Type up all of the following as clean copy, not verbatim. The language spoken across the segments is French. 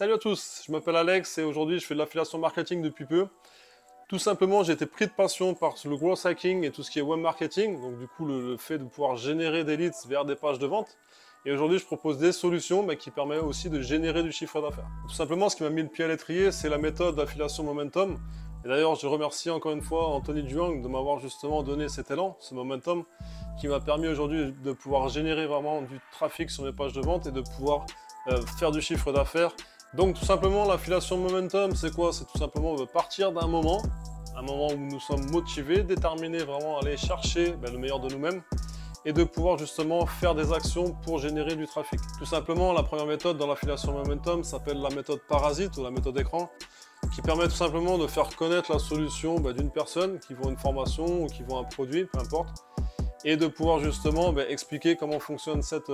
Salut à tous, je m'appelle Alex et aujourd'hui je fais de l'affiliation marketing depuis peu. Tout simplement, j'ai été pris de passion par le growth hacking et tout ce qui est web marketing, donc du coup le fait de pouvoir générer des leads vers des pages de vente. Et aujourd'hui, je propose des solutions qui permettent aussi de générer du chiffre d'affaires. Tout simplement, ce qui m'a mis le pied à l'étrier, c'est la méthode d'affiliation momentum. Et d'ailleurs, je remercie encore une fois Anthony Duong de m'avoir justement donné cet élan, ce momentum, qui m'a permis aujourd'hui de pouvoir générer vraiment du trafic sur mes pages de vente et de pouvoir faire du chiffre d'affaires. Donc tout simplement, l'affiliation momentum, c'est quoi? C'est tout simplement de partir d'un moment, un moment où nous sommes motivés, déterminés vraiment à aller chercher le meilleur de nous-mêmes et de pouvoir justement faire des actions pour générer du trafic. Tout simplement, la première méthode dans l'affiliation momentum s'appelle la méthode parasite ou la méthode écran, qui permet tout simplement de faire connaître la solution d'une personne qui vend une formation ou qui vend un produit, peu importe, et de pouvoir justement expliquer comment fonctionne cette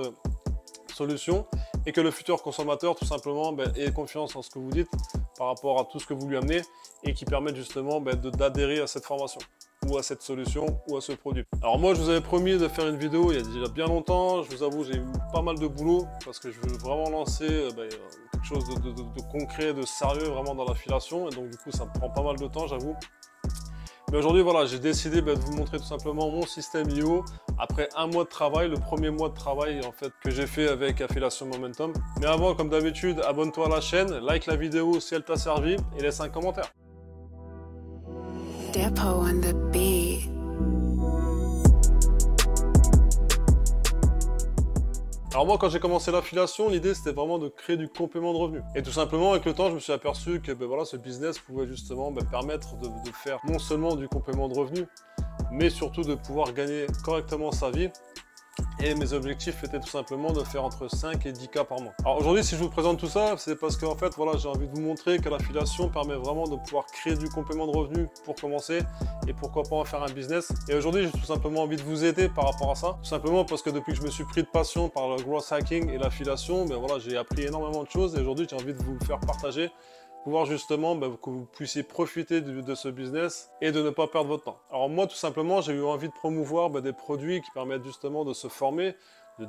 solution et que le futur consommateur tout simplement ait confiance en ce que vous dites par rapport à tout ce que vous lui amenez et qui permet justement d'adhérer à cette formation ou à cette solution ou à ce produit. Alors moi je vous avais promis de faire une vidéo il y a déjà bien longtemps, je vous avoue j'ai eu pas mal de boulot parce que je veux vraiment lancer quelque chose de concret, de sérieux vraiment dans l'affiliation et donc du coup ça me prend pas mal de temps j'avoue. Mais aujourd'hui, voilà, j'ai décidé de vous montrer tout simplement mon système IO après un mois de travail, le premier mois de travail en fait que j'ai fait avec Affiliation Momentum. Mais avant, comme d'habitude, abonne-toi à la chaîne, like la vidéo si elle t'a servi et laisse un commentaire. Depot on the beat. Alors moi, quand j'ai commencé l'affiliation, l'idée c'était vraiment de créer du complément de revenu. Et tout simplement, avec le temps, je me suis aperçu que voilà, ce business pouvait justement permettre de faire non seulement du complément de revenu, mais surtout de pouvoir gagner correctement sa vie. Et mes objectifs étaient tout simplement de faire entre 5 et 10K par mois. Alors aujourd'hui, si je vous présente tout ça, c'est parce qu'en fait, voilà, j'ai envie de vous montrer que l'affiliation permet vraiment de pouvoir créer du complément de revenu pour commencer et pourquoi pas en faire un business. Et aujourd'hui, j'ai tout simplement envie de vous aider par rapport à ça. Tout simplement parce que depuis que je me suis pris de passion par le growth hacking et l'affiliation, voilà, j'ai appris énormément de choses et aujourd'hui, j'ai envie de vous le faire partager. Pouvoir justement que vous puissiez profiter de ce business et de ne pas perdre votre temps. Alors moi tout simplement j'ai eu envie de promouvoir des produits qui permettent justement de se former, de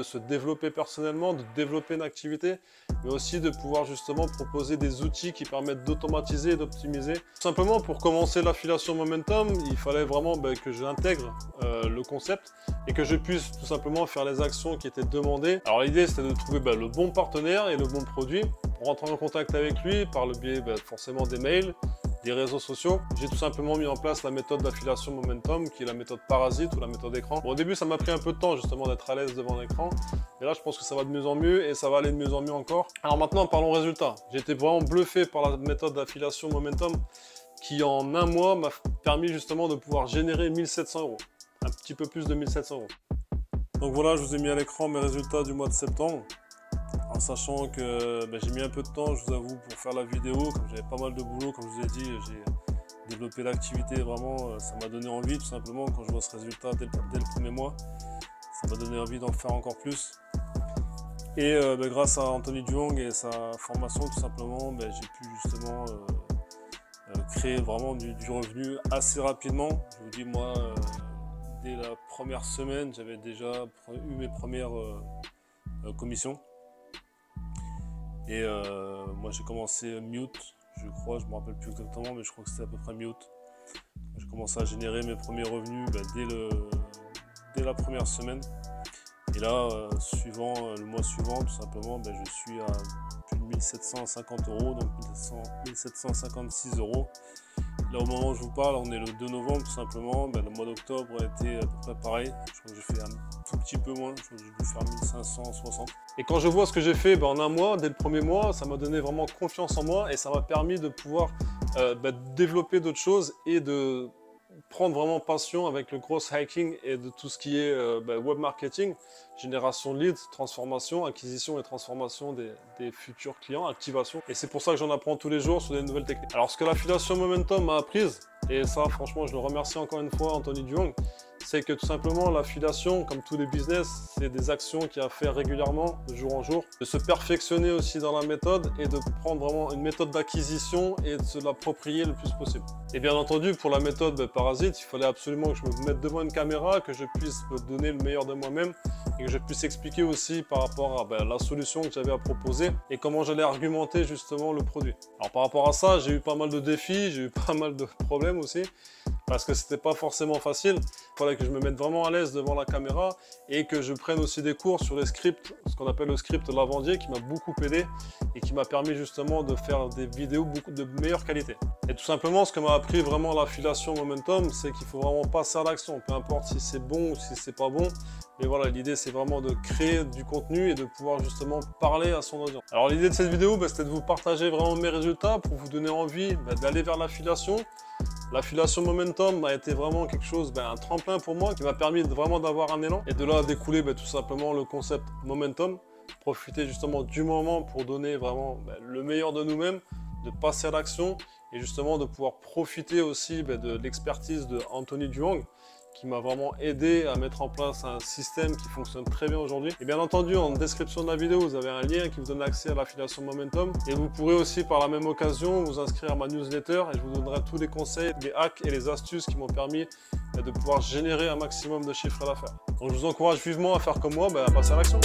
se développer personnellement, de développer une activité, mais aussi de pouvoir justement proposer des outils qui permettent d'automatiser et d'optimiser. Tout simplement pour commencer l'affiliation momentum, il fallait vraiment que j'intègre le concept et que je puisse tout simplement faire les actions qui étaient demandées. Alors l'idée c'était de trouver le bon partenaire et le bon produit, pour rentrer en contact avec lui par le biais forcément des mails, des réseaux sociaux. J'ai tout simplement mis en place la méthode d'affiliation momentum qui est la méthode parasite ou la méthode écran. Bon, au début ça m'a pris un peu de temps justement d'être à l'aise devant l'écran, mais là je pense que ça va de mieux en mieux et ça va aller de mieux en mieux encore. Alors maintenant parlons résultats. J'ai été vraiment bluffé par la méthode d'affiliation momentum qui en un mois m'a permis justement de pouvoir générer 1700 €. Un petit peu plus de 1700 €. Donc voilà, je vous ai mis à l'écran mes résultats du mois de septembre. En sachant que j'ai mis un peu de temps, je vous avoue, pour faire la vidéo, comme j'avais pas mal de boulot, comme je vous ai dit, j'ai développé l'activité, vraiment, ça m'a donné envie, tout simplement, quand je vois ce résultat dès le premier mois, ça m'a donné envie d'en faire encore plus. Et grâce à Anthony Duong et sa formation, tout simplement, j'ai pu justement créer vraiment du revenu assez rapidement. Je vous dis, moi, dès la première semaine, j'avais déjà eu mes premières commissions. Et moi j'ai commencé mi-août, je crois, je ne me rappelle plus exactement, mais je crois que c'était à peu près mi-août. J'ai commencé à générer mes premiers revenus dès la première semaine. Et là, suivant le mois suivant, tout simplement, je suis à plus de 1750 €, donc 1756 €. Là, au moment où je vous parle, on est le 2 novembre, tout simplement. Le mois d'octobre a été à peu près pareil. Je crois que j'ai fait un tout petit peu moins. Je crois que j'ai dû faire 1560. Et quand je vois ce que j'ai fait en un mois, dès le premier mois, ça m'a donné vraiment confiance en moi et ça m'a permis de pouvoir développer d'autres choses et de prendre vraiment passion avec le growth hacking et de tout ce qui est web marketing, génération de leads, transformation, acquisition et transformation des futurs clients, activation. Et c'est pour ça que j'en apprends tous les jours sur des nouvelles techniques. Alors ce que l'affiliation momentum m'a apprise, et ça franchement je le remercie encore une fois Anthony Duong, c'est que tout simplement l'affiliation, comme tous les business, c'est des actions qu'il y a à faire régulièrement, de jour en jour, de se perfectionner aussi dans la méthode et de prendre vraiment une méthode d'acquisition et de se l'approprier le plus possible. Et bien entendu, pour la méthode parasite, il fallait absolument que je me mette devant une caméra, que je puisse me donner le meilleur de moi-même et que je puisse expliquer aussi par rapport à la solution que j'avais à proposer et comment j'allais argumenter justement le produit. Alors par rapport à ça, j'ai eu pas mal de défis, j'ai eu pas mal de problèmes aussi, parce que c'était pas forcément facile. Il fallait que je me mette vraiment à l'aise devant la caméra et que je prenne aussi des cours sur les scripts, ce qu'on appelle le script lavandier, qui m'a beaucoup aidé et qui m'a permis justement de faire des vidéos de meilleure qualité. Et tout simplement, ce que m'a appris vraiment l'affiliation Momentum, c'est qu'il faut vraiment passer à l'action, peu importe si c'est bon ou si c'est pas bon. Mais voilà, l'idée c'est vraiment de créer du contenu et de pouvoir justement parler à son audience. Alors l'idée de cette vidéo, c'était de vous partager vraiment mes résultats pour vous donner envie d'aller vers l'affiliation. L'affiliation Momentum a été vraiment quelque chose, un tremplin pour moi qui m'a permis vraiment d'avoir un élan. Et de là a découlé tout simplement le concept Momentum. Profiter justement du moment pour donner vraiment le meilleur de nous-mêmes, de passer à l'action et justement de pouvoir profiter aussi de l'expertise de Anthony Duong, qui m'a vraiment aidé à mettre en place un système qui fonctionne très bien aujourd'hui. Et bien entendu, en description de la vidéo, vous avez un lien qui vous donne accès à l'affiliation Momentum. Et vous pourrez aussi, par la même occasion, vous inscrire à ma newsletter et je vous donnerai tous les conseils, les hacks et les astuces qui m'ont permis de pouvoir générer un maximum de chiffre d'affaires. Donc je vous encourage vivement à faire comme moi, à passer à l'action.